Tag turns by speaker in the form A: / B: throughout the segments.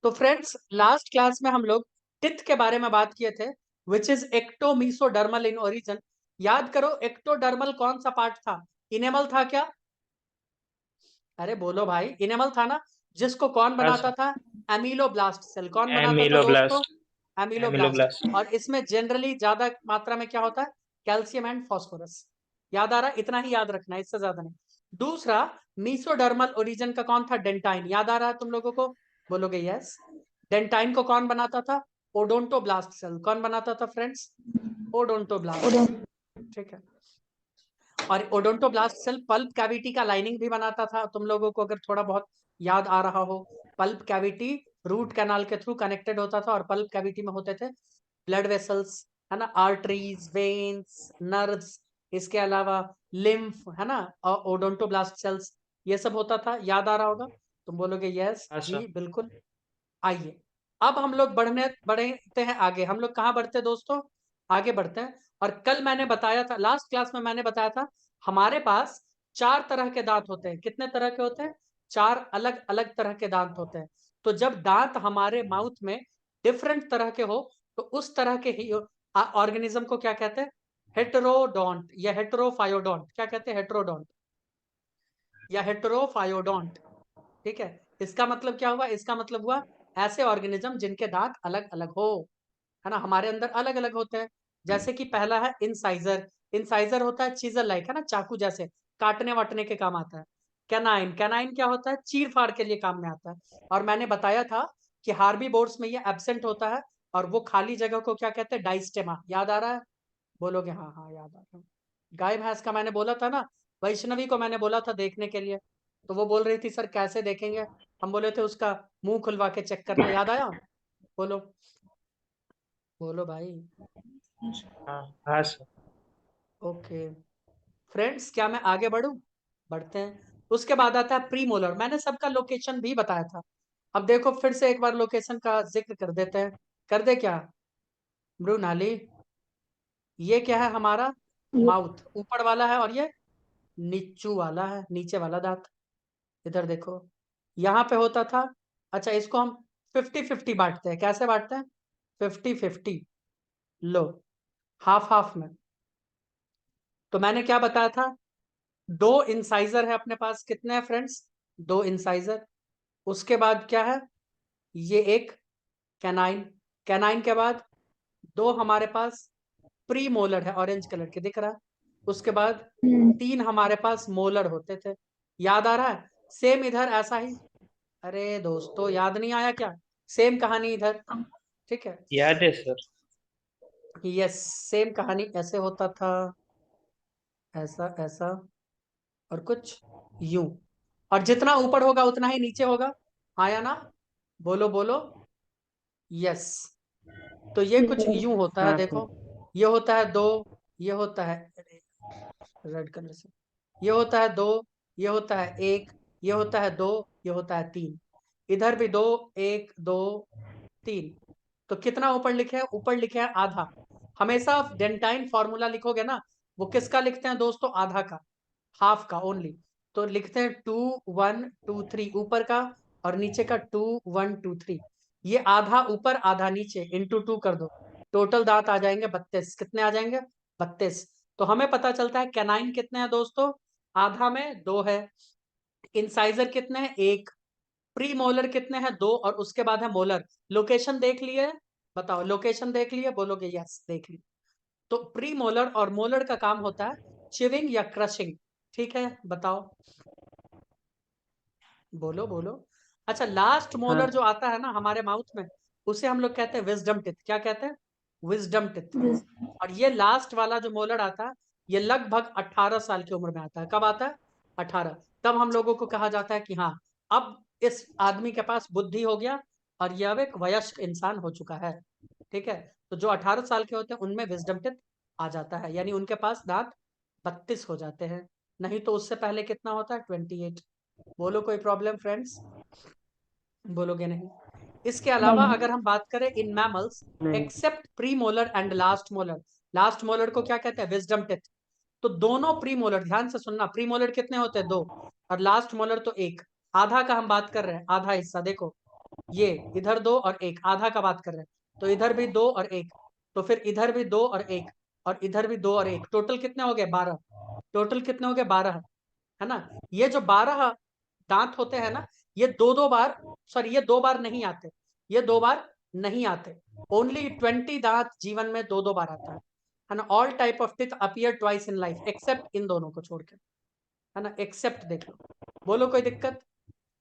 A: तो friends last class में हम लोग टिथ के बारे में बात किए थे, विच इज एक्टोमीसोडर्मल इन ओरिजिन। याद करो एक्टोडर्मल कौन सा पार्ट था? इनेमल था क्या? अरे बोलो भाई, इनेमल था ना, जिसको कौन
B: हाँ
A: बनाता
B: सर।
A: था? एमिलोब्लास्ट सेल। कौन बनाता था दोस्तों?
B: एमिलोब्लास्ट।
A: एमिलोब्लास्ट।
B: एमिलोब्लास्ट।
A: और इसमें जनरली ज्यादा मात्रा में क्या होता है? Calcium and phosphorus. याद आ रहा है? इतना ही याद रखना है, इससे ज्यादा नहीं। दूसरा, मीसोडर्मल ओरिजिन का कौन था? डेंटाइन। याद आ रहा है तुम लोगों को? बोलोगे यस। डेंटाइन को कौन बनाता था? Odontoblast cell. कौन बनाता था फ्रेंड्स? ओडोंटोब्लास्ट। ठीक है। और ओडोंटोब्लास्ट सेल पल्प कैविटी का लाइनिंग भी बनाता था। तुम लोगों को अगर थोड़ा बहुत याद आ रहा हो, पल्प कैविटी रूट कैनाल के थ्रू कनेक्टेड होता था और पल्प कैविटी में होते थे ब्लड वेसल्स, है ना, आर्टरीज, वेन्स, नर्व्स, इसके अलावा लिम्फ, है ना, और ओडोंटोब्लास्ट सेल्स, ये सब होता था। याद आ रहा होगा? तुम बोलोगे यस
B: हाँ
A: जी
B: सर।
A: बिल्कुल। आइए अब हम लोग बढ़ते हैं आगे। हम लोग कहाँ बढ़ते हैं दोस्तों? आगे बढ़ते हैं। और कल मैंने बताया था, लास्ट क्लास में मैंने बताया था, हमारे पास चार तरह के दांत होते हैं। कितने तरह के होते हैं? चार अलग अलग तरह के दांत होते हैं। तो जब दांत हमारे माउथ में डिफरेंट तरह के हो, तो उस तरह के ही ऑर्गेनिज्म को क्या कहते हैं? हेटेरोडोंट या हेटेरोफायोडोंट। क्या कहते हैं? हेटेरोडोंट या हेटेरोफायोडोंट। ठीक है। इसका मतलब क्या हुआ? इसका मतलब हुआ ऐसे ऑर्गेनिज्म जिनके दांत अलग अलग हो, है ना। हमारे अंदर अलग अलग होते हैं। जैसे कि पहला है इंसाइजर। इंसाइजर होता है चीजर लाइक, है ना, चाकू जैसे, काटने वाटने के काम आता है। कैनाइन। कैनाइन क्या होता है? चीर फाड़ के लिए काम में आता है। और मैंने बताया था कि हार्बी बोर्ड्स में ये एब्सेंट होता है, और वो खाली जगह को क्या कहते हैं? डाइस्टेमा। याद आ रहा है? बोलोगे हाँ हाँ याद आ रहा है। गाय भैंस का मैंने बोला था ना, वैष्णवी को मैंने बोला था देखने के लिए, तो वो बोल रही थी सर कैसे देखेंगे? हम बोले थे उसका मुंह खुलवा के चेक करना। याद आया? बोलो, बोलो भाई।
B: हाँ हाँ सर।
A: ओके फ्रेंड्स, क्या मैं आगे बढ़ूं? बढ़ते हैं। उसके बाद आता है प्रीमोलर। मैंने सबका लोकेशन भी बताया था। अब देखो फिर से एक बार लोकेशन का जिक्र कर देते हैं। कर दे क्या मृणाली? ये क्या है हमारा? माउथ ऊपर वाला है, और ये नीचू वाला है, नीचे वाला दांत। इधर देखो, यहाँ पे होता था। अच्छा, इसको हम 50-50 बांटते हैं। कैसे बांटते हैं? 50-50। लो, हाफ हाफ में। तो मैंने क्या बताया था? दो इंसाइजर है अपने पास। कितने हैं फ्रेंड्स? दो इंसाइजर। उसके बाद क्या है? ये एक कैनाइन। कैनाइन के बाद दो हमारे पास प्री मोलर है, ऑरेंज कलर के दिख रहा है। उसके बाद तीन हमारे पास मोलर होते थे। याद आ रहा है? सेम इधर ऐसा ही। अरे दोस्तों, याद नहीं आया क्या? सेम कहानी इधर। ठीक है।
B: याद है सर।
A: यस, सेम कहानी ऐसे होता था, ऐसा ऐसा, और कुछ यूं। और जितना ऊपर होगा उतना ही नीचे होगा। आया ना? बोलो बोलो यस। तो ये कुछ यूं होता है,
B: हाँ
A: देखो।
B: सर।
A: ये होता है दो, ये होता है रेड कलर से, ये होता है दो, ये होता है एक, ये होता है दो, ये होता है तीन। इधर भी दो, एक दो तीन। तो कितना ऊपर लिखे हैं? ऊपर लिखे हैं आधा। हमेशा आप डेंटाइन फॉर्मूला लिखोगे ना, वो किसका लिखते हैं दोस्तों? आधा का, हाफ का ओनली। तो लिखते हैं 2 1 2 3 ऊपर का, और नीचे का 2 1 2 3। ये आधा ऊपर आधा नीचे, इंटू 2 कर दो, टोटल दांत आ जाएंगे 32। कितने आ जाएंगे? 32। तो हमें पता चलता है कैनाइन कितने हैं दोस्तों? आधा में दो है। इंसाइजर कितने हैं? एक। प्री मोलर कितने हैं? दो, और उसके बाद है मोलर। लोकेशन देख लिए? बताओ, लोकेशन देख लिए? बोलोगे यस देख लिए। तो प्री मोलर और मोलर का काम होता है चिविंग या क्रशिंग। ठीक है, बताओ, बोलो बोलो। अच्छा, लास्ट मोलर
B: हाँ
A: जो आता है ना हमारे माउथ में, उसे हम लोग कहते हैं विजडम टिथ। क्या कहते हैं? Wisdom teeth. और ये लास्ट वाला जो मोलर आता है, ये लगभग 18 साल की उम्र में आता है। कब आता है? 18। तब हम लोगों को कहा जाता है कि हाँ, अब इस आदमी के पास बुद्धि हो गया, और यह अब एक वयस्क इंसान हो चुका है। ठीक है। तो जो 18 साल के होते हैं उनमें विजडम टिथ आ जाता है, यानी उनके पास दांत 32 हो जाते हैं। नहीं तो उससे पहले कितना होता है? 28। बोलो कोई प्रॉब्लम फ्रेंड्स? बोलोगे नहीं? इसके अलावा अगर हम बात करें इन मैमल्स,
B: नहीं।
A: Except premolar and last molar. Last molar को क्या कहते हैं? Wisdom teeth. तो दोनों प्री मोलर, ध्यान से सुनना, प्री मोलर कितने होते हैं? दो। और लास्ट मोलर तो एक। आधा का हम बात कर रहे हैं, आधा हिस्सा देखो। ये इधर 2 और 1, आधा का बात कर रहे हैं, तो इधर भी 2 और 1, तो फिर इधर भी 2 और 1, और इधर भी 2 और 1, टोटल कितने हो गए 12, टोटल कितने हो गए 12, है ना। ये जो 12 दांत होते हैं ना, ये दो दो बार, सॉरी ये 2 बार नहीं आते, ये 2 बार नहीं आते, ओनली 20 दांत जीवन में 2 बार आता है ना। All type of teeth appear twice in life accept इन दोनों को छोड़ के, है ना, एक्सेप्ट देख लो, बोलो कोई दिक्कत।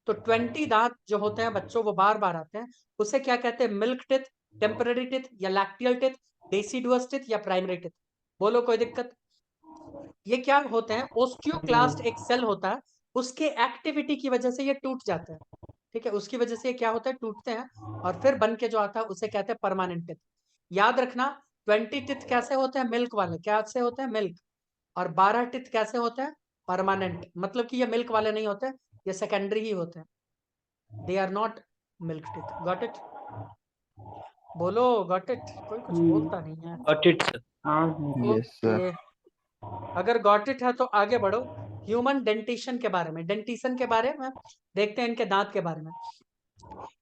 A: तो 20 दांत जो होते हैं बच्चों वो बार बार आते हैं, उसे क्या कहते हैं, मिल्क टिथ, टेम्पररी टिथ या लैक्टियल टिथ, डेसिडुअस टिथ या प्राइमरी टिथ, बोलो कोई दिक्कत। ये क्या होते हैं, ओस्टियोक्लास्ट एक सेल होता है, उसके एक्टिविटी की वजह से ये टूट जाते हैं, ठीक है, उसकी वजह से ये क्या होता है, टूटते हैं, और फिर बन के जो आता है उसे कहते हैं परमानेंट टिथ। याद रखना 20 टिथ कैसे होते हैं, मिल्क वाले कैसे होते हैं, मिल्क, और 12 टिथ कैसे होते हैं, परमानेंट, मतलब कि ये मिल्क वाले नहीं होते, ये सेकेंडरी ही होते हैं, they are not milk teeth, got it, बोलो गॉट इट, कोई कुछ बोलता नहीं है।
B: Got it sir.
C: हाँ यस सर।
A: ओके, अगर गॉट इट है तो आगे बढ़ो, ह्यूमन डेंटिशन के बारे में, डेंटिशन के बारे में देखते हैं, इनके दांत के बारे में।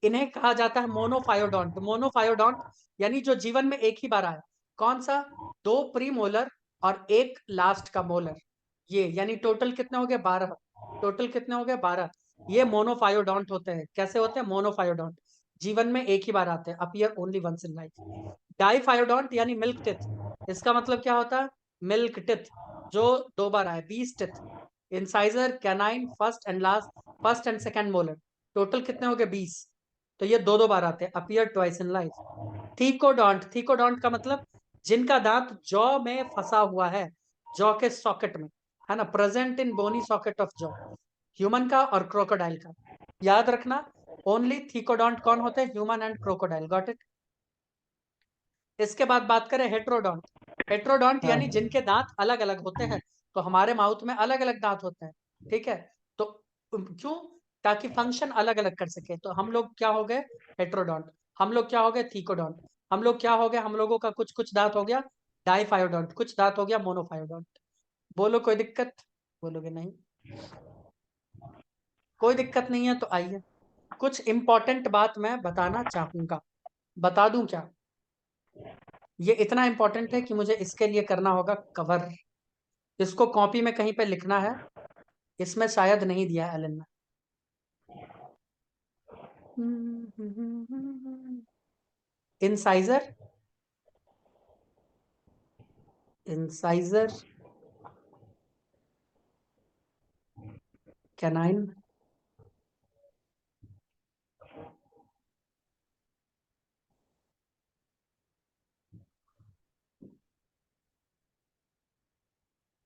A: इन्हें कहा जाता है मोनोफायोडोंट, मोनोफायोडोंट यानी जो जीवन में एक ही बार आया, कौन सा, 2 प्री मोलर और 1 लास्ट का मोलर, ये यानी टोटल कितने हो गए 12, टोटल कितने हो गए 12, ये मोनोफायोडोंट होते हैं, कैसे होते हैं, मोनोफायोडोंट, जीवन में एक ही बार आते हैं, appear only once in life. Diphyodont यानी मिल्क टिथ, इसका मतलब क्या होता है, मिल्क टिथ, जो 2 बार आए, 20 teeth, incisor, canine, first and last, first and second molar, total कितने हो गए 20, तो ये 2 बार आते हैं, appear twice in life. Thecodont, thecodont का मतलब जिनका दांत जॉ में फंसा हुआ है, जॉ के सॉकेट में, है ना, present in bony socket of jaw, human का और क्रोकोडाइल का, याद रखना ओनली थीकोडोंट कौन होते हैं, human and crocodile, got it. इसके बाद बात करें हेट्रोडोंट, हेट्रोडोंट यानी जिनके दांत अलग अलग होते हैं, तो हमारे माउथ में अलग अलग दांत होते हैं, ठीक है, तो क्यों, ताकि फंक्शन अलग अलग कर सके, तो हम लोग क्या हो गए हेट्रोडोंट, हम लोग क्या हो गए थीकोडोंट, हम लोग क्या हो गए, हम लोगों का कुछ कुछ दांत हो गया डाईफायोडोंट, कुछ दांत हो गया मोनोफायोडोंट, बोलो कोई दिक्कत, बोलोगे नहीं, कोई दिक्कत नहीं है, तो आइए कुछ इंपॉर्टेंट बात मैं बताना चाहूंगा, बता दूं क्या, ये इतना इंपॉर्टेंट है कि मुझे इसके लिए करना होगा कवर, इसको कॉपी में कहीं पे लिखना है, इसमें शायद नहीं दिया है एलन में। Incisor, incisor, canine,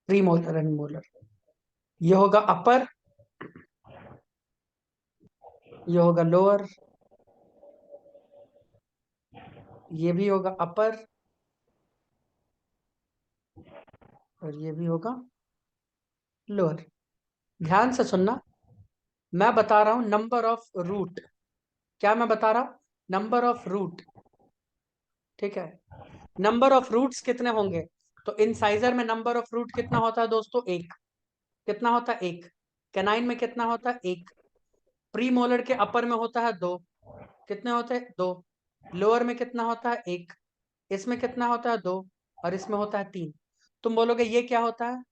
A: pre molar and molar, ये होगा अपर, ये होगा लोअर, ये भी होगा अपर, और ये भी होगा लोअर। ध्यान से सुनना, मैं बता रहा हूं नंबर ऑफ रूट, क्या मैं बता रहा हूं, नंबर ऑफ रूट, ठीक है, नंबर ऑफ रूट्स कितने होंगे, तो इंसाइजर में नंबर ऑफ रूट कितना होता है दोस्तों, एक, कितना होता है एक, कैनाइन में कितना होता है एक, प्री मोलर के अपर में होता है 2, कितने होते हैं 2, लोअर में कितना होता है एक, इसमें कितना होता है 2, और इसमें होता है 3, तुम बोलोगे ये क्या होता है,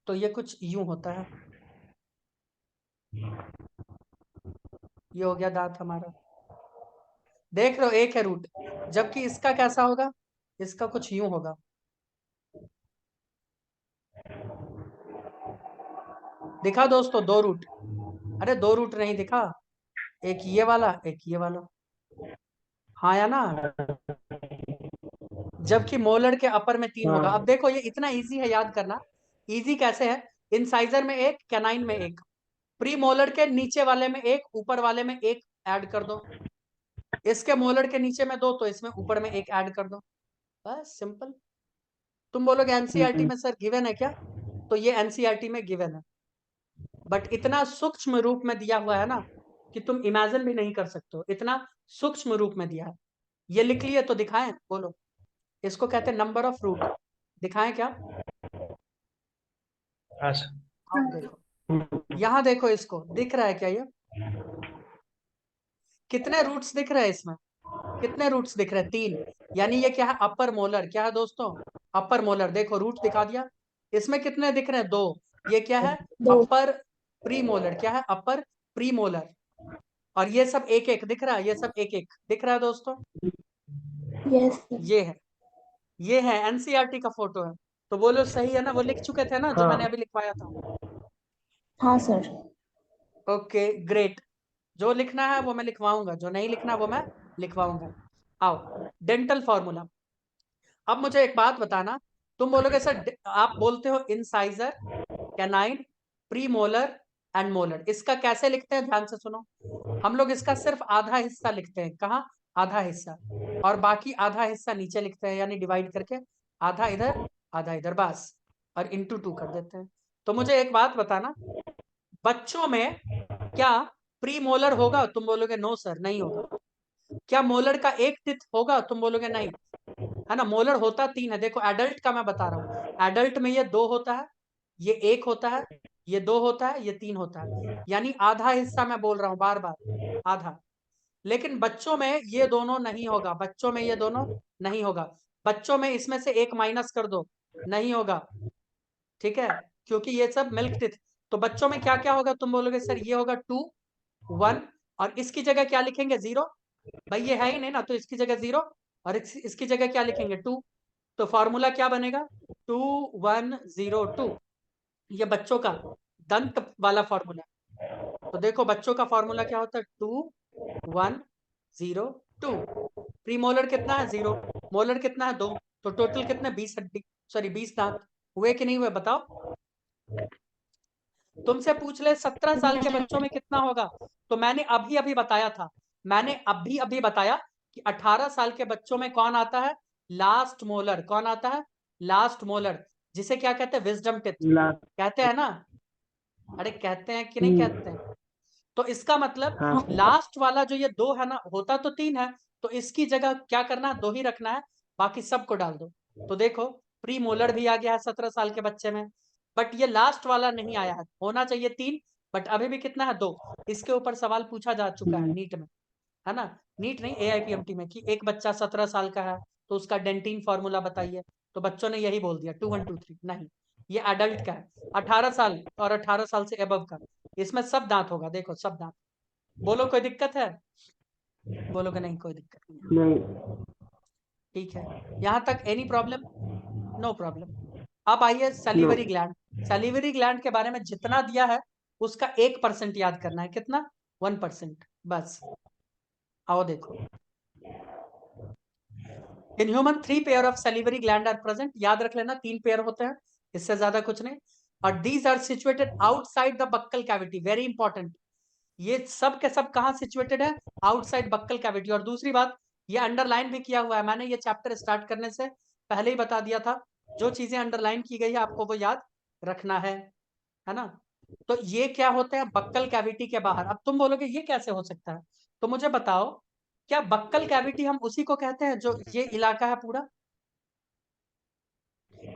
A: तो ये कुछ यूं होता है, ये हो गया दांत हमारा, देख रहे हो एक है रूट, जबकि इसका कैसा होगा, इसका कुछ यूं होगा, दिखा दोस्तों 2 रूट, अरे 2 रूट नहीं दिखा, एक ये वाला एक ये वाला, हाँ या ना, जबकि मोलर के अपर में 3 होगा। अब देखो ये इतना इजी है याद करना, इजी कैसे है, इंसाइजर में एक, कैनाइन में एक, प्री मोलर के नीचे वाले में एक, ऊपर वाले में एक ऐड कर दो, इसके मोलर के नीचे में 2, तो इसमें ऊपर में एक ऐड कर दो, बस सिंपल। तुम बोलोगे एनसीईआरटी में सर गिवन है क्या, तो ये एनसीईआरटी में गिवन है, बट इतना सूक्ष्म रूप में दिया हुआ है ना कि तुम इमेजिन भी नहीं कर सकते हो, इतना सूक्ष्म रूप में दिया है। ये लिख लिए तो दिखाएं, बोलो, इसको कहते हैं नंबर ऑफ रूट, दिखाएं क्या,
B: हाँ सर।
A: आप देखो, यहां देखो, इसको दिख रहा है क्या ये, कितने रूट्स दिख रहे हैं इसमें? कितने रूट्स दिख रहे हैं? 3। यानी ये क्या है? अपर मोलर। क्या है दोस्तों? अपर मोलर। देखो रूट दिखा दिया। इसमें कितने दिख रहे हैं? 2। ये क्या है?
C: 2।
A: अपर प्री मोलर। क्या है? अपर प्री मोलर। और ये सब एक एक दिख रहा है, ये सब एक एक दिख रहा है दोस्तों।
C: Yes sir.
A: ये है एनसीईआरटी का फोटो है। तो बोलो सही है ना? वो लिख चुके थे ना जो मैंने
B: हाँ
A: अभी लिखवाया था?
C: हाँ सर।
A: Okay great. जो लिखना है वो मैं लिखवाऊंगा, जो नहीं लिखना वो मैं लिखवाऊंगा। आओ, डेंटल फॉर्मूला। अब मुझे एक बात बताना, तुम बोलोगे सर आप बोलते हो incisor, canine, pre molar and molar, इसका कैसे लिखते हैं? ध्यान से सुनो। हम लोग इसका सिर्फ आधा हिस्सा लिखते हैं। कहाँ? आधा हिस्सा। और बाकी आधा हिस्सा नीचे लिखते हैं, यानी डिवाइड करके आधा इधर आधा इधर, बस। और इंटू 2 कर देते हैं। तो मुझे एक बात बताना, बच्चों में क्या प्री मोलर होगा? तुम बोलोगे नो सर, नहीं होगा। क्या मोलर का एक टिथ होगा? तुम बोलोगे नहीं, है ना। मोलर होता 3 है। देखो एडल्ट का मैं बता रहा हूँ, एडल्ट में ये 2 होता है, ये 1 होता है, ये 2 होता है, ये 3 होता है। यानी आधा हिस्सा मैं बोल रहा हूँ बार बार, आधा। लेकिन बच्चों में ये दोनों नहीं होगा, बच्चों में ये दोनों नहीं होगा। बच्चों में इसमें से एक माइनस कर दो, नहीं होगा। ठीक है, क्योंकि ये सब मिल्क टिथ। तो बच्चों में क्या क्या होगा? तुम बोलोगे सर ये होगा 2, 1, और इसकी जगह क्या लिखेंगे? 0। भाई ये है ही नहीं ना, तो इसकी जगह 0, और इसकी जगह क्या लिखेंगे? 2। तो फॉर्मूला क्या बनेगा? 2 1 0 2। ये बच्चों का दंत वाला फॉर्मूला। तो देखो बच्चों का फॉर्मूला क्या होता है? 2 1 0 2। प्री मोलर कितना है? 0। मोलर कितना है? 2। तो टोटल कितने? 20 हड्डी, सॉरी 20 दांत हुए कि नहीं हुए? बताओ। तुमसे पूछ ले 17 साल के बच्चों में कितना होगा? तो मैंने अभी अभी बताया था, मैंने अभी अभी बताया कि 18 साल के बच्चों में कौन आता है? Last molar. कौन आता है? लास्ट मोलर, जिसे क्या कहते हैं? विजडम टिथ कहते हैं ना। अरे कहते हैं कि नहीं कहते हैं? तो इसका मतलब
B: हाँ
A: लास्ट वाला जो ये 2 है ना, होता तो 3 है, तो इसकी जगह क्या करना है? 2 ही रखना है, बाकी सबको डाल दो। तो देखो प्री मोलर भी आ गया है 17 साल के बच्चे में, बट ये लास्ट वाला नहीं आया है। होना चाहिए 3, बट अभी भी कितना है? 2। इसके ऊपर सवाल पूछा जा चुका है नीट में, है ना। नीट नहीं, एआईपीएमटी में, कि एक बच्चा 17 साल का है तो उसका डेंटिन फॉर्मूला बताइए। तो बच्चों ने यही बोल दिया 2 1 2 3। नहीं, ये अडल्ट का है, 18 साल और 18 साल से अबव का। इसमें सब दांत होगा, देखो सब दांत। बोलो कोई दिक्कत है? बोलोगे नहीं, कोई दिक्कत नहीं है।
B: नहीं
A: ठीक है, यहां तक एनी प्रॉब्लम? No problem. अब आइए
B: know
A: salivary gland. Salivary gland के बारे में जितना दिया है उसका 1% याद करना है। कितना? 1%, बस। आओ देखो, in human 3 pair of salivary gland are present. याद रख लेना 3 पेयर होते हैं, इससे ज्यादा कुछ नहीं। और these are situated outside the buccal cavity, very important. ये सब के सब कहां सिचुएटेड है? Outside buccal cavity. और दूसरी बात, ये अंडरलाइन भी किया हुआ है, मैंने ये चैप्टर स्टार्ट करने से पहले ही बता दिया था। जो चीजें अंडरलाइन की गई है आपको वो याद रखना है ना। तो ये क्या होता है? बक्कल कैविटी के बाहर। अब तुम बोलोगे ये कैसे हो सकता है? तो मुझे बताओ, क्या बक्कल कैविटी हम उसी को कहते हैं जो ये इलाका है पूरा?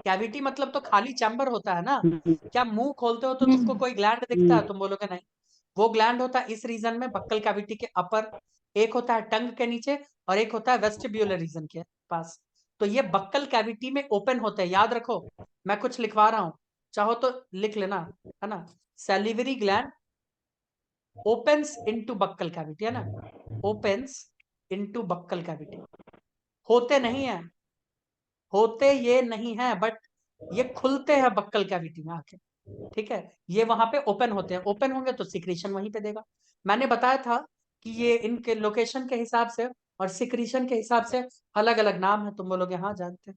A: कैविटी मतलब तो खाली चैम्बर होता है ना। क्या मुंह खोलते हो तो तुमको कोई ग्लैंड दिखता है? तुम बोलोगे नहीं। वो ग्लैंड होता है इस रीजन में, बक्कल कैविटी के अपर। एक होता है टंग के नीचे, और एक होता है वेस्टिब्यूलर रीजन के पास। तो ये बक्कल कैविटी में ओपन होते हैं, याद रखो। मैं कुछ लिखवा रहा हूं, चाहो तो लिख लेना, है ना। Salivary gland opens into buccal cavity, है ना। Opens into buccal cavity. होते नहीं है, होते ये नहीं है, बट ये खुलते हैं बक्कल कैविटी में आके। ठीक है, ये वहां पे ओपन होते हैं। ओपन होंगे तो सिक्रीशन वहीं पे देगा। मैंने बताया था कि ये इनके लोकेशन के हिसाब से और सिक्रीशन के हिसाब से अलग अलग नाम है। तुम बोलोगे हाँ जानते हैं।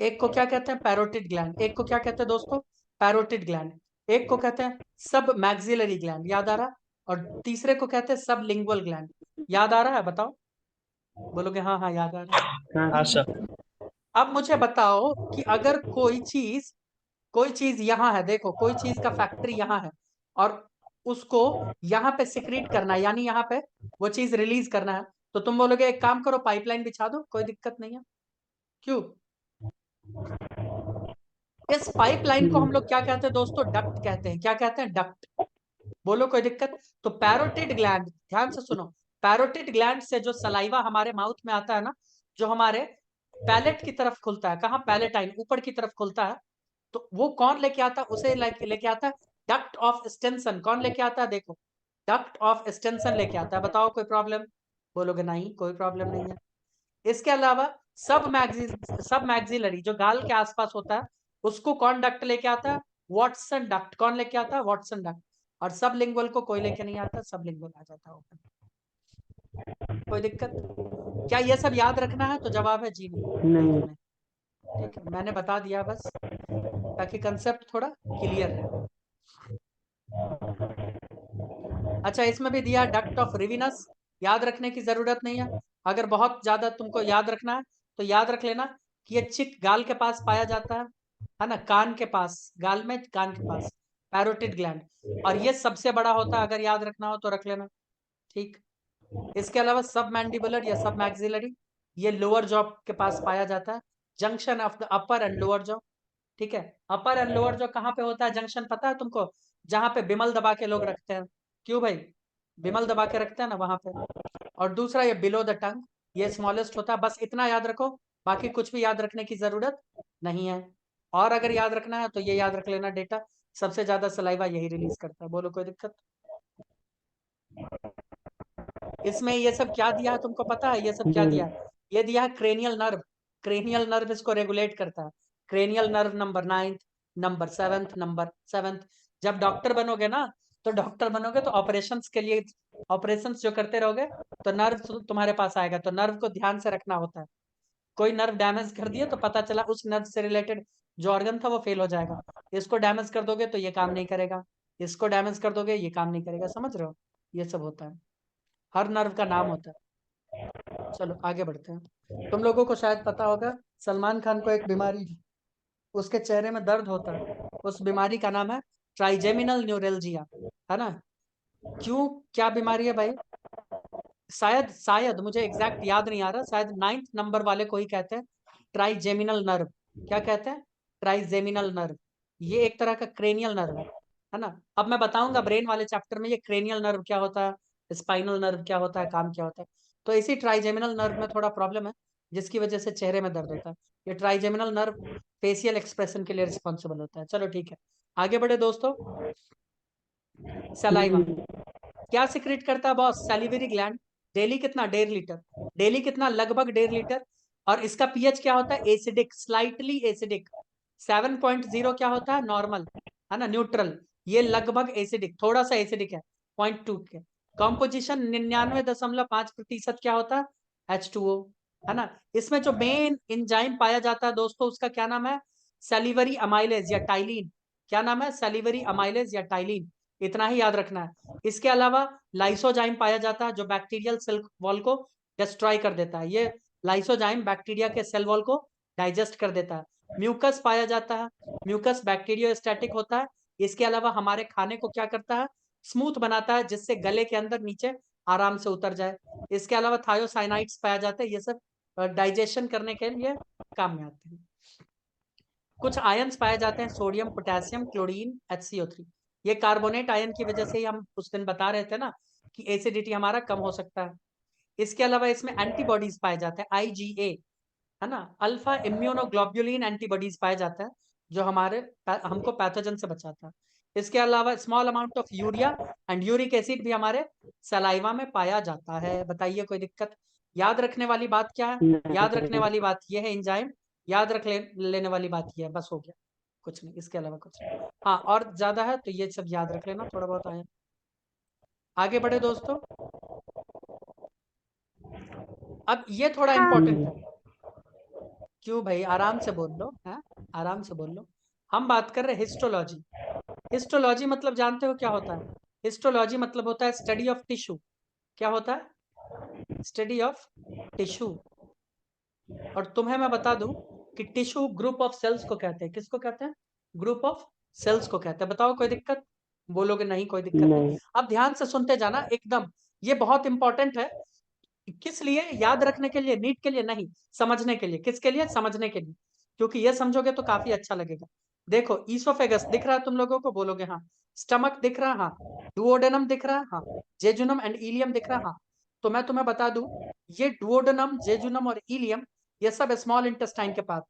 A: एक को क्या कहते हैं? Parotid gland. एक को क्या कहते हैं दोस्तों? Parotid gland. एक को कहते हैं सब मैक्सिलरी ग्लैंड, याद आ रहा? और तीसरे को कहते हैं सब लिंगुअल ग्लैंड। याद आ रहा है? बताओ। बोलोगे हाँ हाँ याद आ रहा है।
B: हाँ सर
A: अब मुझे बताओ कि अगर कोई चीज यहाँ है, देखो कोई चीज का फैक्ट्री यहाँ है, और उसको यहाँ पे सिक्रीट करना है, यानी यहाँ पे वो चीज रिलीज करना है। तो तुम बोलोगे एक काम करो, पाइपलाइन बिछा दो, कोई दिक्कत नहीं है। क्यों? इस पाइपलाइन को हम लोग क्या कहते हैं दोस्तों? डक्ट कहते हैं। क्या कहते हैं? डक्ट। बोलो कोई दिक्कत? तो पैरोटिड ग्लैंड, ध्यान से सुनो, पैरोटिड ग्लैंड से जो सलाइवा हमारे माउथ में आता है ना, जो हमारे पैलेट की तरफ खुलता है, कहाँ? पैलेटाइन, ऊपर की तरफ खुलता है, तो वो कौन लेके आता है? उसे लेके आता है डक्ट ऑफ स्टेंसन। कौन लेके आता है? देखो, डक्ट ऑफ स्टेंसन लेके आता है। बताओ कोई प्रॉब्लम? बोलोगे नहीं, कोई प्रॉब्लम नहीं है। इसके अलावा सब मैक्सिलरी जो गाल के आसपास होता है, उसको कौन डक्ट लेके आता है? Watson duct. कौन लेके आता है? Watson duct. और सब लिंगुअल को कोई लेके नहीं आता, सब लिंगुअल आ जाता है ओपन। कोई दिक्कत? क्या ये सब याद रखना है? तो जवाब है जी नहीं।
B: नहीं।
A: ठीक है, मैंने बता दिया बस, ताकि कंसेप्ट थोड़ा क्लियर रहे। अच्छा, इसमें भी दिया डक्ट ऑफ रिविनस, याद रखने की जरूरत नहीं है। अगर बहुत ज्यादा तुमको याद रखना है तो याद रख लेना कि ये चिक गाल के पास पाया जाता है ना, कान के पास, गाल में कान के पास, पैरोटिड ग्लैंड। और ये सबसे बड़ा होता है, अगर याद रखना हो तो रख लेना। ठीक। इसके अलावा सब मैंडिबुलर या सब मैक्सिलरी, ये लोअर जॉ के पास पाया जाता है, junction of the upper and lower jaw. ठीक है, अपर एंड लोअर जॉ कहाँ पे होता है जंक्शन, पता है तुमको? जहां पे बिमल दबा के लोग रखते हैं। क्यों भाई? बिमल दबा के रखते हैं ना, वहां पे। और दूसरा ये बिलो द टंग, ये स्मॉलेस्ट होता है। बस इतना याद रखो, बाकी कुछ भी याद रखने की जरूरत नहीं है। और अगर याद रखना है तो ये याद रख लेना डेटा, सबसे ज्यादा सलाइवा यही रिलीज करता है। बोलो कोई दिक्कत? इसमें ये सब क्या दिया है तुमको पता है? ये सब क्या दिया है? ये दिया है क्रेनियल नर्व। क्रेनियल नर्व इसको रेगुलेट करता है। Cranial nerve number 9, number 7। जब डॉक्टर बनोगे ना, तो डॉक्टर बनोगे तो ऑपरेशंस के लिए, ऑपरेशंस जो करते रहोगे, तो नर्व तुम्हारे पास आएगा। तो नर्व को ध्यान से रखना होता है। कोई नर्व डैमेज कर दिए तो पता चला उस नर्व से रिलेटेड जो ऑर्गन था वो फेल हो जाएगा। इसको डैमेज कर दोगे तो ये काम नहीं करेगा, इसको डैमेज कर दोगे ये काम नहीं करेगा। समझ रहे हो? ये सब होता है, हर नर्व का नाम होता है। चलो आगे बढ़ते हैं। तुम लोगों को शायद पता होगा, सलमान खान को एक बीमारी, उसके चेहरे में दर्द होता है, उस बीमारी का नाम है ट्राइजेमिनल न्यूरेल्जिया, है ना? क्यों, क्या बीमारी है भाई? शायद मुझे एग्जैक्ट याद नहीं आ रहा, शायद 9th नंबर वाले को ही कहते हैं ट्राइजेमिनल नर्व। क्या कहते हैं? Trigeminal nerve. ये एक तरह का क्रेनियल नर्व है ना? अब मैं बताऊंगा ब्रेन वाले चैप्टर में ये क्रेनियल नर्व क्या होता है, स्पाइनल नर्व क्या होता है, काम क्या होता है। तो इसी ट्राइजेमिनल नर्व में थोड़ा प्रॉब्लम है, जिसकी वजह से चेहरे में दर्द होता है। ये ट्राइजेमिनल नर्व फेशियल एक्सप्रेशन के लिए रिस्पॉन्सिबल होता है। चलो ठीक है, आगे बढ़े दोस्तों। सलाइवा क्या सिक्रेट करता है बॉस? Salivary gland. डेली कितना? 1.5 लीटर। डेली कितना? लगभग 1.5 लीटर। और इसका पीएच क्या होता है? Acidic, slightly acidic. 7.0 क्या होता है? नॉर्मल, है ना, न्यूट्रल। ये लगभग एसिडिक, थोड़ा सा एसिडिक है, 0.2 के। कॉम्पोजिशन 99.5% क्या होता है? H2O, है ना? इसमें जो मेन एंजाइम पाया जाता है दोस्तों, उसका क्या नाम है? सैलिवरी अमाइलेज या टाइलिन। क्या नाम है? सैलिवरी अमाइलेज या टाइलिन। इतना ही याद रखना है। इसके अलावा लाइसोजाइम पाया जाता है, जो बैक्टीरियल सेल वॉल को डिस्ट्रॉय कर देता है। ये लाइसोजाइम बैक्टीरिया के सेल वॉल को डाइजेस्ट कर देता है। म्यूकस पाया जाता है, म्यूकस बैक्टीरियोस्टैटिक होता है। इसके अलावा हमारे खाने को क्या करता है? स्मूथ बनाता है, जिससे गले के अंदर नीचे आराम से उतर जाए। इसके अलावा थायोसाइनाइड्स पाया जाता है, ये सब डाइजेशन करने के लिए काम में आते हैं। कुछ आयंस पाए जाते हैं, सोडियम, पोटेशियम, क्लोरीन, HCO3। ये कार्बोनेट आयन की वजह से ही हम उस दिन बता रहे थे ना कि एसिडिटी हमारा कम हो सकता है। इसके अलावा इसमें एंटीबॉडीज पाए जाते हैं, IgA, है ना, अल्फा इम्यूनोग्लोब्युलिन एंटीबॉडीज पाए जाते हैं, जो हमको पैथोजन से बचाता है। इसके अलावा small amount of urea and uric acid भी हमारे सलाइवा में पाया जाता है। बताइए कोई दिक्कत? याद रखने वाली बात क्या है? याद रखने वाली बात यह है एंजाइम, याद लेने वाली बात यह है, बस हो गया, कुछ नहीं, इसके अलावा कुछ नहीं। हाँ, और ज्यादा है तो ये सब याद रख लेना, थोड़ा बहुत आया। आगे बढ़े दोस्तों। अब ये थोड़ा इंपॉर्टेंट है। क्यों भाई? आराम से बोल लो, है, आराम से बोल लो। हम बात कर रहे हैं हिस्टोलॉजी। हिस्टोलॉजी मतलब जानते हो क्या होता है? हिस्टोलॉजी मतलब होता है स्टडी ऑफ टिश्यू। क्या होता है? Study of tissue. और तुम्हें मैं बता दूं कि टिश्यू ग्रुप ऑफ सेल्स को कहते हैं। किसको कहते हैं? ग्रुप ऑफ सेल्स को कहते हैं। बताओ कोई दिक्कत? बोलोगे नहीं, कोई दिक्कत नहीं। अब ध्यान से सुनते जाना एकदम, ये बहुत इंपॉर्टेंट है। किस लिए? याद रखने के लिए, नीट के लिए नहीं, समझने के लिए। किसके लिए? समझने के लिए। क्योंकि ये समझोगे तो काफी अच्छा लगेगा। देखो, ईसोफेगस दिख रहा है तुम लोगों को? बोलोगे हाँ। स्टमक दिख रहा, हाँ। डुओडेनम दिख रहा, हाँ। जेजुनम एंड इलियम दिख रहा, हाँ। तो मैं तुम्हें बता दूं, ये डुओडेनम, जेजुनम और इलियम ये सब स्मॉल इंटेस्टाइन के पार्ट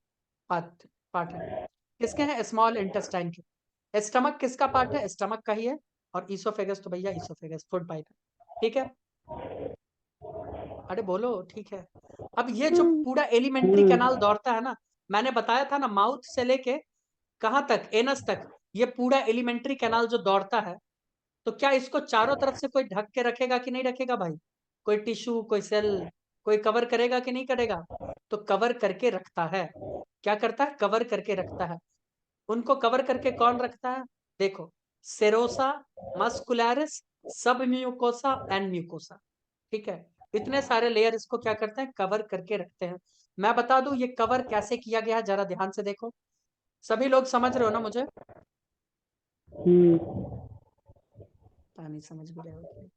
A: पार्ट है। किसके हैं? स्मॉल इंटेस्टाइन के। स्टमक किसका पार्ट है? स्टमक का ही है। और ईसोफेगस तो भैया ईसोफेगस फूड पाइप है, ठीक है। अरे बोलो, ठीक है। अब ये जो पूरा एलिमेंट्री कैनाल दौड़ता है ना, मैंने बताया था ना, माउथ से लेके कहां तक, एनस तक, ये पूरा एलिमेंट्री कैनाल जो दौड़ता है, तो क्या इसको चारों तरफ से कोई ढक के रखेगा कि नहीं रखेगा भाई? कोई टिश्यू, कोई सेल, कोई कवर करेगा कि नहीं करेगा? तो कवर करके रखता है। क्या करता है? कवर करके रखता है। उनको कवर करके कौन रखता है? देखो, सेरोसा, मस्कुलरिस, सब म्यूकोसा एंड म्यूकोसा, ठीक है। इतने सारे लेयर इसको क्या करते हैं? कवर करके रखते हैं। मैं बता दूं ये कवर कैसे किया गया है, जरा ध्यान से देखो। सभी लोग समझ रहे हो ना मुझे? नहीं समझ भी रहे हो कि नहीं?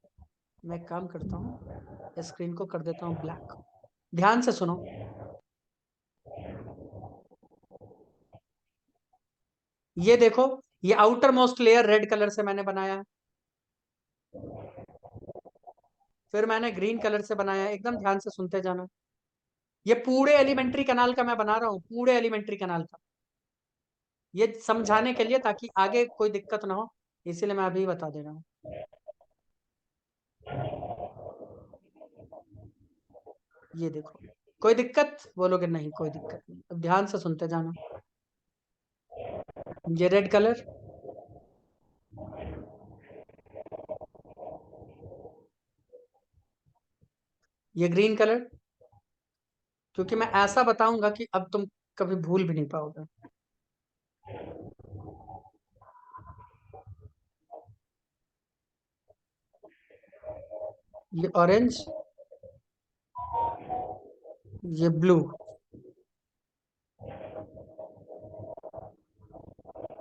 A: मैं एक काम करता हूँ, स्क्रीन को कर देता हूँ ब्लैक। ध्यान से सुनो। ये देखो, ये outer most layer red colour से मैंने बनाया है, फिर मैंने ग्रीन कलर से बनाया है। एकदम ध्यान से सुनते जाना। ये पूरे एलिमेंट्री कैनाल का मैं बना रहा हूँ, पूरे एलिमेंट्री कैनाल का, ये समझाने के लिए, ताकि आगे कोई दिक्कत ना हो, इसीलिए मैं अभी बता दे रहा हूँ। ये देखो, कोई दिक्कत? बोलोगे नहीं कोई दिक्कत नहीं। अब ध्यान से सुनते जाना। ये रेड कलर, ये ग्रीन कलर, क्योंकि मैं ऐसा बताऊंगा कि अब तुम कभी भूल भी नहीं पाओगे। ये ऑरेंज, ये ब्लू।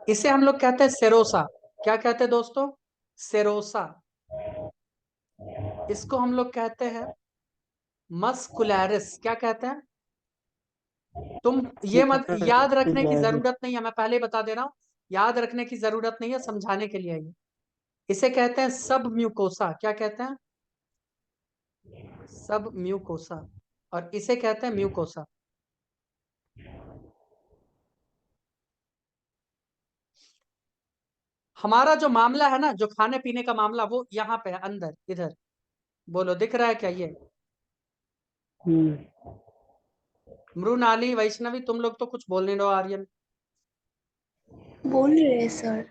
A: इसे हम लोग कहते हैं सेरोसा। क्या कहते हैं दोस्तों? सेरोसा। इसको हम लोग कहते हैं मस्कुलरिस। क्या कहते हैं? तुम ये मत, याद रखने की जरूरत नहीं है, मैं पहले ही बता दे रहा हूं, याद रखने की जरूरत नहीं है, समझाने के लिए है ये। इसे कहते हैं सब म्यूकोसा। क्या कहते हैं? सब म्यूकोसा। और इसे कहते हैं म्यूकोसा। हमारा जो मामला है ना, जो खाने पीने का मामला, वो यहाँ पे है, अंदर इधर। बोलो, दिख रहा है क्या ये? मृणाली, वैष्णवी, तुम लोग तो कुछ बोल नहीं रहे हो। आर्यन,
C: बोल रहे हैं सर।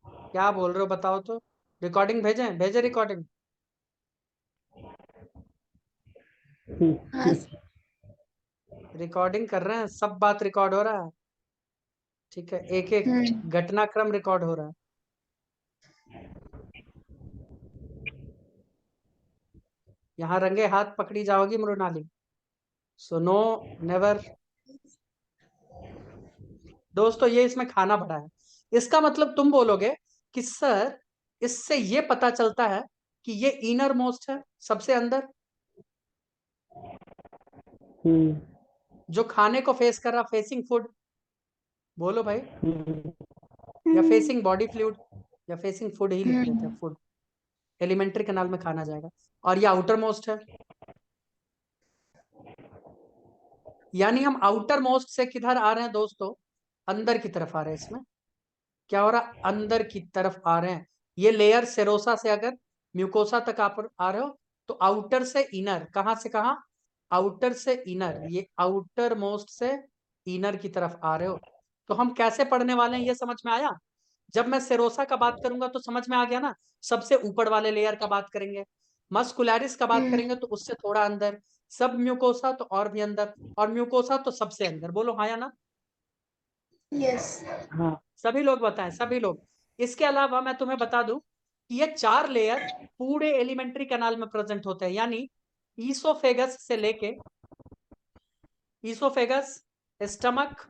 A: क्या बोल रहे हो बताओ तो। रिकॉर्डिंग भेजें? भेजे रिकॉर्डिंग?
C: हाँ सर।
A: रिकॉर्डिंग कर रहे हैं, सब बात रिकॉर्ड हो रहा है, ठीक है। एक एक घटनाक्रम रिकॉर्ड हो रहा है। यहाँ रंगे हाथ पकड़ी जाओगी मृणाली। So no, never. दोस्तों, ये इसमें खाना भरा है। इसका मतलब तुम बोलोगे कि सर, इससे ये पता चलता है कि ये इनर मोस्ट है, सबसे अंदर, जो खाने को फेस कर रहा, फेसिंग फूड। बोलो भाई। या फेसिंग बॉडी फ्लूइड, या फेसिंग फूड ही लिख लेते हैं, फूड। एलिमेंट्री कैनाल में खाना जाएगा। और ये आउटर मोस्ट है, यानी हम आउटर मोस्ट से किधर आ रहे हैं दोस्तों? अंदर की तरफ आ रहे हैं। इसमें क्या हो रहा? अंदर की तरफ आ रहे हैं। ये लेयर सेरोसा से अगर म्यूकोसा तक आप आ रहे हो, तो आउटर से इनर, कहां से कहां? आउटर से इनर, ये आउटर मोस्ट से इनर की तरफ आ रहे हो। तो हम कैसे पढ़ने वाले हैं, ये समझ में आया? जब मैं सेरोसा का बात करूंगा तो समझ में आ गया ना, सबसे ऊपर वाले लेयर का बात करेंगे। मस्कुलरिस का बात करेंगे तो उससे थोड़ा अंदर। सब म्यूकोसा तो और भी अंदर, और म्यूकोसा तो सबसे अंदर। बोलो हाँ या ना?
C: यस।
A: हाँ, सभी लोग बताएं, सभी लोग। इसके अलावा मैं तुम्हें बता दूं कि ये 4 लेयर पूरे एलिमेंट्री कैनाल में प्रेजेंट होते हैं, यानी ईसोफेगस से लेके, oesophagus, stomach,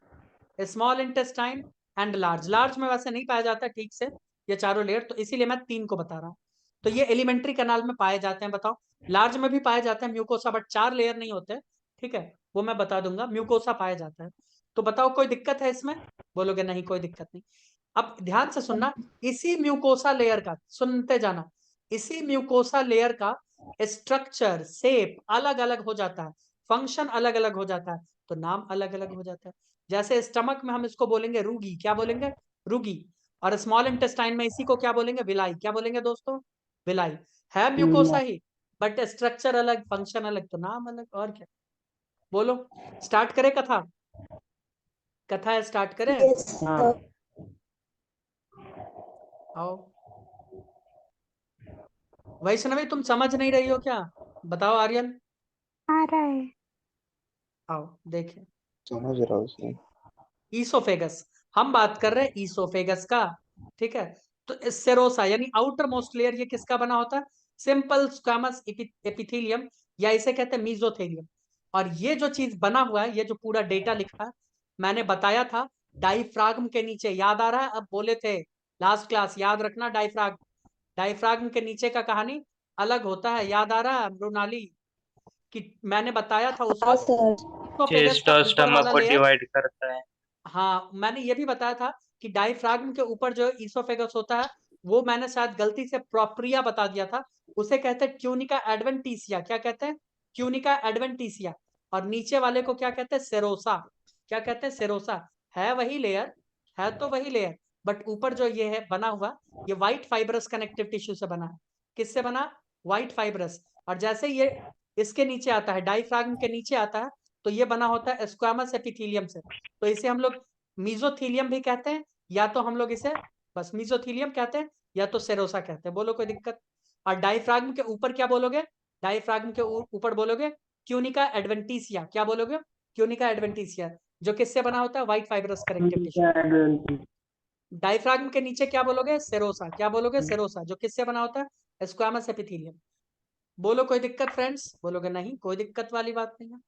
A: small intestine and large. Large में वैसे नहीं पाया जाता ठीक से ये चारों लेयर, तो इसीलिए मैं 3 को बता रहा हूँ। तो ये एलिमेंट्री कैनाल में पाए जाते हैं। बताओ, लार्ज में भी पाए जाते हैं म्यूकोसा, बट 4 लेयर नहीं होते, ठीक है। वो मैं बता दूंगा, म्यूकोसा पाया जाता है। तो बताओ, कोई दिक्कत है इसमें? बोलोगे नहीं कोई दिक्कत नहीं। अब ध्यान से सुनना, इसी म्यूकोसा लेयर का, सुनते जाना, इसी म्यूकोसा लेयर का स्ट्रक्चर शेप अलग अलग हो जाता है, फंक्शन अलग अलग हो जाता है, तो नाम अलग अलग हो जाता है। जैसे स्टमक में हम इसको बोलेंगे रूगी, क्या बोलेंगे? रूगी। और स्मॉल इंटेस्टाइन में इसी को क्या बोलेंगे? विलाई। क्या बोलेंगे दोस्तों? विलाई। है म्यूकोसा ही, बट स्ट्रक्चर अलग, फंक्शन अलग, तो नाम अलग। और क्या? बोलो, स्टार्ट करें कथा? कथा स्टार्ट करें?
C: Yes,
B: हाँ
C: sir.
A: आओ। वैष्णवी तुम समझ नहीं रही हो क्या? बताओ आर्यन।
C: आ रहा है।
A: आओ देखें।
D: समझ रहा हूँ सर।
A: ईसोफेगस, हम बात कर रहे हैं ईसोफेगस का, ठीक है। तो सेरोसा यानी आउटर मोस्ट लेयर, ये किसका बना होता है? सिंपल स्क्वामस एपिथेलियम, या इसे कहते हैं मीजोथेलियम। और ये जो चीज बना हुआ है, ये जो पूरा डेटा लिखा है, मैंने बताया था डाइफ्राग्म के नीचे, याद आ रहा है? अब बोले थे लास्ट क्लास, याद रखना डाइफ्राग्म, डाइफ्राग्म के नीचे का कहानी अलग होता है, याद आ रहा है मृणाली? कि मैंने बताया था उस
C: हाँ
A: वक्त
C: सर।
A: ईसोफेगस
B: चेस्ट
A: का
B: और
A: ऊपर
B: स्टमक
A: वाला
B: को
A: लेयर।
B: डिवाइड करता है।
A: हाँ, मैंने ये भी बताया था कि डायफ्राग्म के ऊपर जो ईसोफेगस होता है, वो मैंने शायद गलती से प्रोप्रिया बता दिया था, उसे कहते हैं ट्यूनिका एडवेंटिसिया। क्या कहते हैं? ट्यूनिका एडवेंटिसिया। और नीचे वाले को क्या कहते हैं? सेरोसा। क्या कहते हैं? सेरोसा। है वही लेयर, है तो वही लेयर, बट ऊपर जो ये है बना हुआ, ये व्हाइट फाइब्रस कनेक्टिव टिश्यू से बना है। किससे बना? White fibrous. और जैसे ये इसके नीचे आता है, डायफ्राग्म के नीचे आता है, तो ये बना होता है स्क्वामस एपिथेलियम से। तो इसे हम लोग मीजोथीलियम भी कहते हैं, या तो हम लोग इसे बस मीजोथीलियम कहते हैं, या तो सेरोसा कहते हैं। बोलो कोई दिक्कत? और डायफ्राग्म के ऊपर क्या बोलोगे? डायफ्राग्म के ऊपर बोलोगे ट्यूनिका एडवेंटिसिया। क्या बोलोगे? ट्यूनिका एडवेंटिसिया, जो किससे बना होता है? White fibrous connective tissue. Diaphragm के नीचे क्या बोलोगे? सेरोसा। क्या बोलोगे? सेरोसा, जो किससे बना होता है? Squamous epithelium. बोलो कोई दिक्कत फ्रेंड्स? बोलोगे नहीं, कोई दिक्कत वाली बात नहीं है।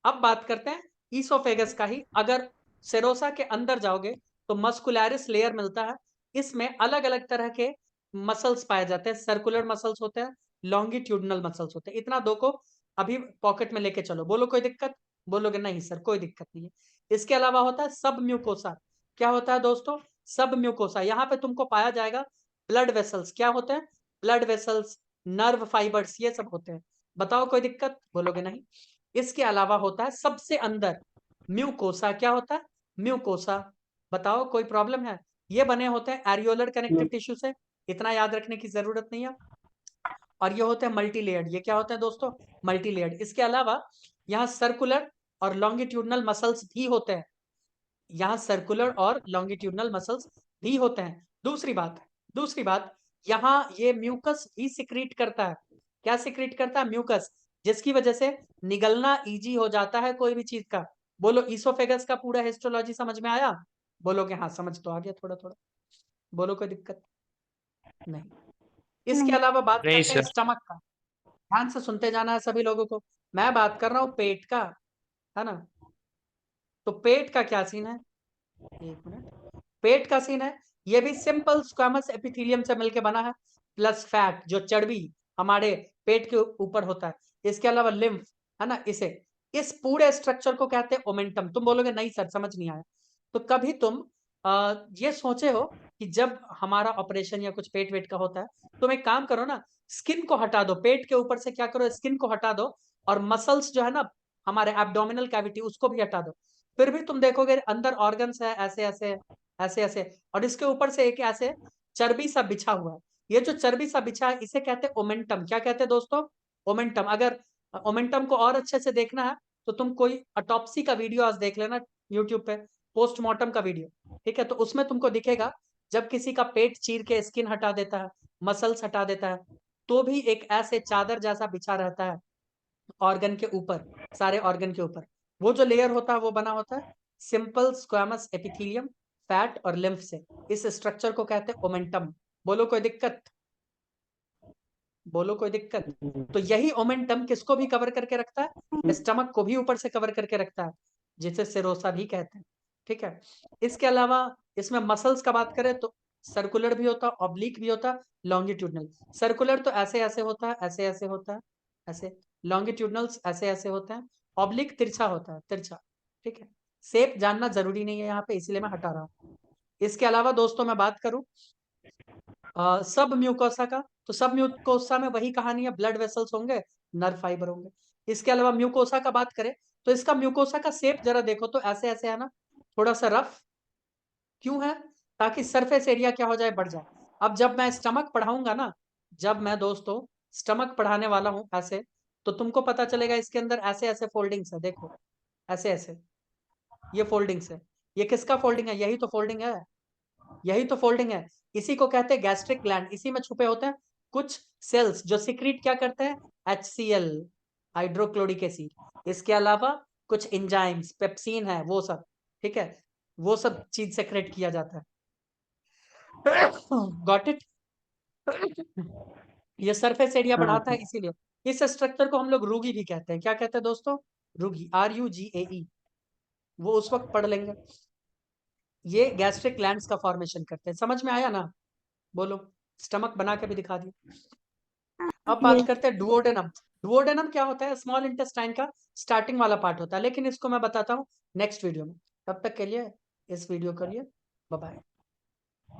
A: अब बात करते हैं ईसोफेगस का ही। अगर सेरोसा के अंदर जाओगे तो मस्कुलरिस लेयर मिलता है, इसमें अलग अलग तरह के मसल्स पाए जाते हैं। सर्कुलर मसल्स होते हैं, लॉन्गिट्यूडनल मसल्स होते हैं। इतना दो को अभी पॉकेट में लेके चलो। बोलो कोई दिक्कत? बोलोगे नहीं सर कोई दिक्कत नहीं है। इसके अलावा होता है सब म्यूकोसा। क्या होता है दोस्तों? सब म्यूकोसा। यहाँ पे तुमको पाया जाएगा ब्लड वेसल्स। क्या होते हैं? ब्लड वेसल्स, नर्व फाइबर्स, ये सब होते हैं। बताओ कोई दिक्कत? बोलोगे नहीं। इसके अलावा होता है सबसे अंदर म्यूकोसा। क्या होता है? म्यूकोसा। बताओ कोई प्रॉब्लम है? ये बने होते हैं एरियोलर कनेक्टिव टिश्यू से, इतना याद रखने की जरूरत नहीं है। और ये होते हैं मल्टी लेयर्ड। ये क्या होते हैं दोस्तों? Multi layered. इसके अलावा यहाँ सर्कुलर और लॉन्गिट्यूडनल मसल्स भी होते हैं, यहाँ सर्कुलर और लॉन्गिट्यूडनल मसल्स भी होते हैं। दूसरी बात, यहाँ ये म्यूकस भी सिक्रीट करता है। क्या सिक्रीट करता है? म्यूकस, जिसकी वजह से निगलना इजी हो जाता है कोई भी चीज का। बोलो ईसोफेगस का पूरा हिस्टोलॉजी समझ में आया? बोलोगे हाँ समझ तो आ गया थोड़ा थोड़ा। बोलो कोई दिक्कत नहीं। इसके अलावा बात
B: नहीं
A: करते हैं
B: सर।
A: स्टमक का। ध्यान से सुनते जाना है सभी लोगों को। मैं बात कर रहा हूँ पेट का, है ना? तो पेट का क्या सीन है? एक मिनट। पेट का सीन है, ये भी सिंपल स्क्वामस एपिथेलियम से मिलकर बना है, प्लस फैट, जो चर्बी हमारे पेट के ऊपर होता है। इसके अलावा लिम्फ, है ना? इस पूरे स्ट्रक्चर को कहते हैं ओमेंटम। तुम बोलोगे नहीं सर समझ नहीं आया। तो कभी तुम ये सोचे हो कि जब हमारा ऑपरेशन या कुछ पेट वेट का होता है, तुम एक काम करो ना, स्किन को हटा दो पेट के ऊपर से। क्या करो? स्किन को हटा दो, और मसल्स जो है ना हमारे एब्डोमिनल कैविटी, उसको भी हटा दो। फिर भी तुम देखोगे अंदर ऑर्गन्स है, ऐसे ऐसे ऐसे ऐसे, और इसके ऊपर से एक ऐसे चर्बी सा बिछा हुआ है। ये जो चर्बी सा बिछा है, इसे कहते हैं ओमेंटम। क्या कहते हैं दोस्तों? ओमेंटम। अगर ओमेंटम को और अच्छे से देखना है तो तुम कोई ऑटोप्सी का वीडियो आज देख लेना यूट्यूब पे, पोस्टमार्टम का वीडियो, ठीक है? तो उसमें तुमको दिखेगा जब किसी का पेट चीर के स्किन हटा देता है, मसल्स हटा देता है, तो भी एक ऐसे चादर जैसा बिछा रहता है ऑर्गन के ऊपर, सारे ऑर्गन के ऊपर। वो जो लेयर होता है वो बना होता है सिंपल स्क्वामस एपिथेलियम, फैट और लिम्फ से। इस स्ट्रक्चर को कहते हैं ओमेंटम। बोलो कोई दिक्कत? बोलो कोई दिक्कत? तो यही ओमेंटम किसको भी कवर करके रखता है? स्टमक को भी ऊपर से कवर करके रखता है, जिसे सिरोसा भी कहते हैं, ठीक है? इसके अलावा इसमें मसल्स का बात करें तो सर्कुलर भी होता है, ऑब्लिक भी होता है, लॉन्गिट्यूडनल। सर्कुलर तो ऐसे ऐसे होता है, ऐसे ऐसे होता है, ऐसे। लॉन्गिट्यूडनल्स ऐसे ऐसे होते हैं। ऑब्लिक तिरछा होता है, तिरछा, ठीक है? शेप जानना जरूरी नहीं है यहाँ पे, इसलिए मैं हटा रहा हूँ। इसके अलावा दोस्तों मैं बात करूं सब म्यूकोसा का, तो सब म्यूकोसा में वही कहानी है, ब्लड वेसल्स होंगे, नर्व फाइबर होंगे। इसके अलावा म्यूकोसा का बात करें तो इसका म्यूकोसा का शेप जरा देखो तो ऐसे ऐसे है ना, थोड़ा सा रफ, क्यों है? ताकि सरफेस एरिया क्या हो जाए, बढ़ जाए। अब जब मैं स्टमक पढ़ाऊंगा ना, जब मैं दोस्तों स्टमक पढ़ाने वाला हूं ऐसे, तो तुमको पता चलेगा इसके अंदर ऐसे ऐसे फोल्डिंग्स है, देखो ऐसे ऐसे, ये फोल्डिंग्स है। ये किसका फोल्डिंग है? यही तो फोल्डिंग है, यही तो फोल्डिंग है। इसी को कहते हैं गैस्ट्रिक ग्लैंड। इसी में छुपे होते हैं कुछ सेल्स जो सिक्रीट क्या करते हैं, HCl, हाइड्रोक्लोरिक एसिड। इसके अलावा कुछ एंजाइम्स, पेप्सिन है, वो सब, ठीक है, वो सब चीज सेक्रेट किया जाता है। Got it? ये सरफेस एरिया
B: हाँ
A: बढ़ाता है,
B: सर।
A: इसीलिए इस स्ट्रक्चर को हम लोग रूगी भी कहते हैं। क्या कहते हैं दोस्तों? रूगी, RUGAE। वो उस वक्त पढ़ लेंगे। ये गैस्ट्रिक ग्लैंड्स का फॉर्मेशन करते हैं। समझ में आया ना? बोलो, स्टमक बना के भी दिखा दिया। अब बात
C: Yes.
A: करते हैं डुओडेनम। डुओडेनम क्या होता है? स्मॉल इंटेस्टाइन का स्टार्टिंग वाला पार्ट होता है, लेकिन इसको मैं बताता हूँ नेक्स्ट वीडियो में। तब तक के लिए इस वीडियो के लिए बाय बाय।